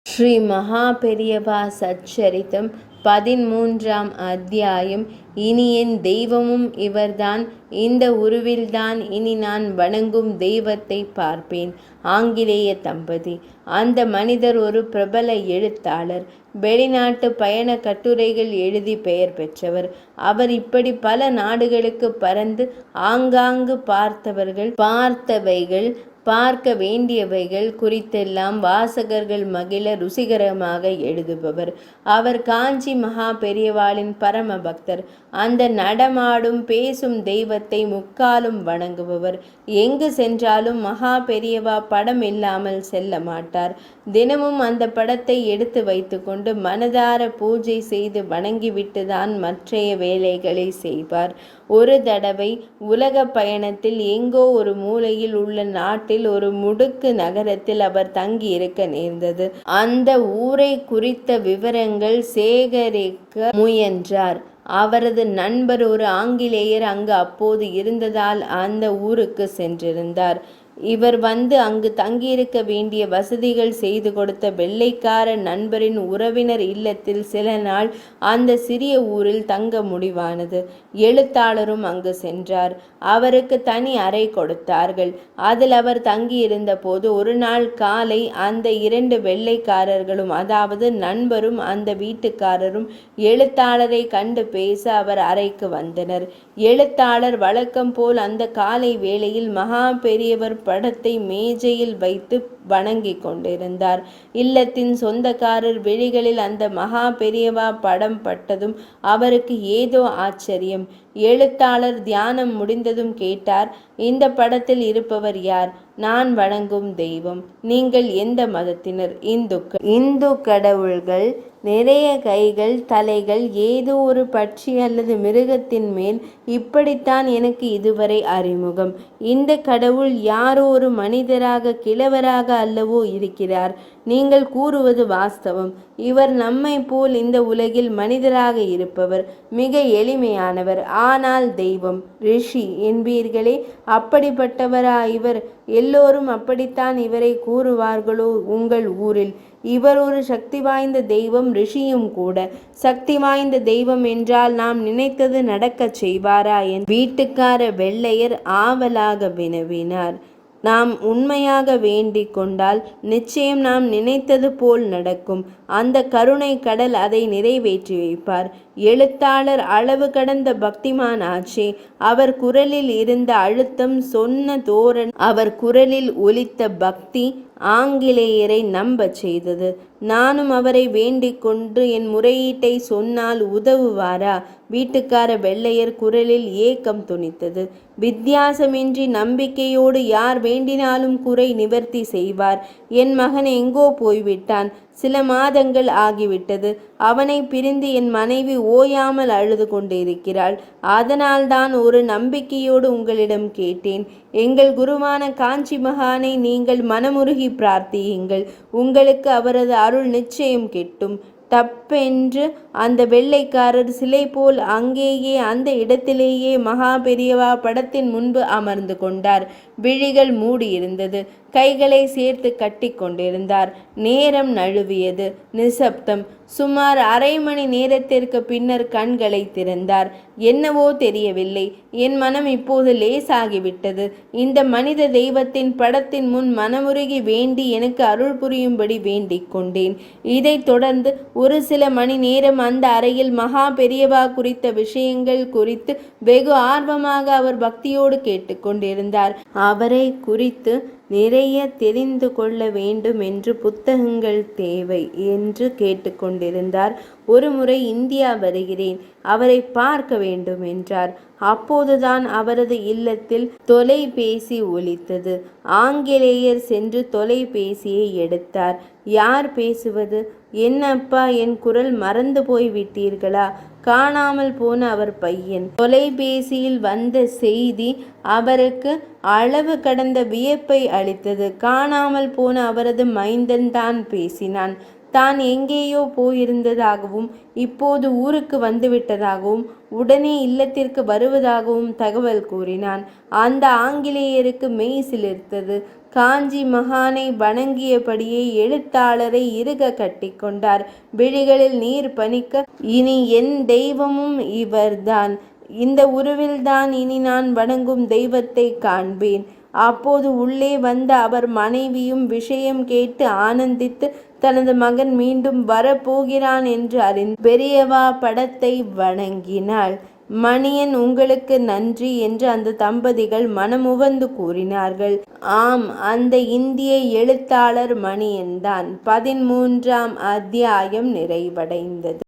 ஸ்ரீ மகா பெரியவா சச்சரித்தம் 13ஆம் அத்தியாயம். இனி என் தெய்வமும் இவர்தான். இந்த உருவில்தான் இனி நான் வணங்கும் தெய்வத்தை பார்ப்பேன். ஆங்கிலேய தம்பதி. அந்த மனிதர் ஒரு பிரபல எழுத்தாளர். வெளிநாட்டு பயண கட்டுரைகள் எழுதி பெயர் பெற்றவர். அவர் இப்படி பல நாடுகளுக்கு பறந்து ஆங்காங்கு பார்த்தவைகள் பார்க்க வேண்டியவைகள் குறித்தெல்லாம் வாசகர்கள் மகிழ ருசிகரமாக எழுதுபவர். அவர் காஞ்சி மகா பெரியவாளின் பரம பக்தர். அந்த நடமாடும் பேசும் தெய்வத்தை முக்காலும் வணங்குபவர். எங்கு சென்றாலும் மகா பெரியவா படம் இல்லாமல் செல்ல மாட்டார். தினமும் அந்த படத்தை எடுத்து வைத்துக்கொண்டு மனதார பூஜை செய்து வணங்கிவிட்டுதான் மற்றைய வேலைகளை செய்வார். ஒரு தடவை உலக பயணத்தில் எங்கோ ஒரு மூலையில் உள்ள நாட்டில் ஒரு முடுக்கு நகரத்தில் அவர் தங்கி இருக்க நேர்ந்தது. அந்த ஊரை குறித்த விவரங்கள் சேகரிக்க முயன்றார். அவரது நண்பர் ஒரு ஆங்கிலேயர் அங்கு அப்போது இருந்ததால் அந்த ஊருக்கு சென்றிருந்தார். இவர் வந்து அங்கு தங்கியிருக்க வேண்டிய வசதிகள் செய்து கொடுத்த வெள்ளைக்கார நண்பரின் உறவினர் இல்லத்தில் சில நாள் அந்த சிறிய ஊரில் தங்க முடிவானது. எழுத்தாளரும் அங்கு சென்றார். அவருக்கு தனி அறை கொடுத்தார்கள். அதில் அவர் தங்கியிருந்த போது ஒரு நாள் காலை அந்த 2 வெள்ளைக்காரர்களும், அதாவது நண்பரும் அந்த வீட்டுக்காரரும், எழுத்தாளரை கண்டு பேச அவர் அறைக்கு வந்தனர். எழுத்தாளர் வழக்கம் போல் அந்த காலை வேளையில் மகா பெரியவர் படத்தை மேஜையில் வைத்து வணங்கிக் கொண்டிருந்தார். இல்லத்தின் சொந்தக்காரர் விழிகளில் அந்த மகா பெரியவா படம் பட்டதும் அவருக்கு ஏதோ ஆச்சரியம். எழுத்தாளர் தியானம் முடிந்ததும் கேட்டார், இந்த படத்தில் இருப்பவர் யார்? நான் வணங்கும் தெய்வம். நீங்கள் எந்த மதத்தினர்? இந்துக்கள். இந்து கடவுள்கள் நிறைய கைகள், தலைகள், ஏதோ ஒரு பட்சி அல்லது மிருகத்தின் மேல். இப்படித்தான் எனக்கு இதுவரை அறிமுகம். இந்த கடவுள் யாரோ ஒரு மனிதராக, கிழவராக அல்லவோ இருக்கிறார். நீங்கள் கூறுவது வாஸ்தவம். இவர் நம்மை போல் இந்த உலகில் மனிதராக இருப்பவர். மிக எளிமையானவர். ஆனால் தெய்வம், ரிஷி என்பீர்களே, அப்படிப்பட்டவரா இவர்? எல்லோரும் அப்படித்தான் இவரை கூறுவார்களோ உங்கள் ஊரில்? இவர் ஒரு சக்தி வாய்ந்த தெய்வம், ரிஷியும் கூட. சக்தி வாய்ந்த தெய்வம் என்றால் நாம் நினைத்தது நடக்கச் செய்வாரா என் வீட்டுக்கார வெள்ளையர் ஆவலாக வினவினார். நாம் உண்மையாக வேண்டிக் கொண்டால் நிச்சயம் நாம் நினைத்தது போல் நடக்கும். அந்த கருணை கடல் அதை நிறைவேற்றி வைப்பார். எழுத்தாளர் அளவு கடந்த பக்திமான் ஆச்சே. அவர் குரலில் இருந்த அழுத்தம், சொன்ன தோரணை, அவர் குரலில் ஒலித்த பக்தி ஆங்கிலேயரை நம்பச் செய்தது. நானும் அவரை வேண்டிக் கொண்டு என் முறையீட்டை சொன்னால் உதவுவாரா? வீட்டுக்கார வெள்ளையர் குரலில் ஏக்கம் துணித்தது. வித்தியாசமின்றி நம்பிக்கையோடு யார் வேண்டினாலும் குறை நிவர்த்தி செய்வார். என் மகன் எங்கோ போய்விட்டான். சில மாதங்கள் ஆகிவிட்டது. அவனை பிரிந்து என் மனைவி ஓயாமல் அழுது கொண்டிருக்கிறாள். அதனால்தான் ஒரு நம்பிக்கையோடு உங்களிடம் கேட்டேன். எங்கள் குருவான காஞ்சி மகானை நீங்கள் மனமுருகி பிரார்த்தியுங்கள். உங்களுக்கு அவரது அருள் நிச்சயம் கிட்டும். டப்பென்று அந்த வெள்ளைக்காரர் சிலை போல் அங்கேயே அந்த இடத்திலேயே மகா பெரியவா படத்தின் முன்பு அமர்ந்து கொண்டார். விழிகள் மூடியிருந்தது. கைகளை சேர்த்து கட்டி கொண்டிருந்தார். நேரம் நழுவியது. நிசப்தம். சுமார் அரை மணி நேரத்திற்கு பின்னர் கண்களை திறந்தார். என்னவோ தெரியவில்லை. என் மனம் இப்போது லேசாகிவிட்டது. இந்த மனித தெய்வத்தின் படத்தின் முன் மனமுருகி வேண்டி எனக்கு அருள் புரியும்படி வேண்டிக் கொண்டேன். இதைத் தொடர்ந்து ஒரு சில மணி நேரம் அந்த அறையில் மகா பெரியவா குறித்த விஷயங்கள் குறித்து வெகு ஆர்வமாக அவர் பக்தியோடு கேட்டுக்கொண்டிருந்தார். அவரை குறித்து நிறைய தெரிந்து கொள்ள வேண்டும் என்று புத்தகங்கள் தேவை என்று கேட்டுக்கொண்டிருந்தார். ஒரு முறை இந்தியா வருகிறேன், அவரை பார்க்க வேண்டும் என்றார். அப்போதுதான் அவரது இல்லத்தில் தொலைபேசி ஒலித்தது. ஆங்கிலேயர் சென்று தொலைபேசியை எடுத்தார். யார் பேசுவது? என்னப்பா, என் குரல் மறந்து போய் விட்டீர்களா? காணாமல் போன அவர் பையன். தொலைபேசியில் வந்த செய்தி அவருக்கு அளவு கடந்த வியப்பை அளித்தது. காணாமல் போன அவரது மைந்தன் தான் பேசினான். தான் எங்கேயோ போயிருந்ததாகவும் இப்போது ஊருக்கு வந்துவிட்டதாகவும் உடனே இல்லத்திற்கு வருவதாகவும் தகவல் கூறினான். அந்த ஆங்கிலேயருக்கு மெய் சிலிர்த்தது. காஞ்சி மகானை வணங்கியபடியே எழுத்தாளரை இறுக கட்டிக்கொண்டார். விழிகளில் நீர் பனிக்க, இனி என் தெய்வமும் இவர்தான், இந்த உருவில்தான் இனி நான் வணங்கும் தெய்வத்தை காண்பேன். அப்போது உள்ளே வந்த அவர் மனைவியும் விஷயம் கேட்டு ஆனந்தித்து தனது மகன் மீண்டும் வரப்போகிறான் என்று அறிந்து பெரியவா படத்தை வணங்கினாள். மணியன், உங்களுக்கு நன்றி என்று அந்த தம்பதிகள் மனமுவந்து கூறினார்கள். ஆம், அந்த இந்திய எழுத்தாளர் மணியன்தான். 13ஆம் அத்தியாயம் நிறைவடைந்தது.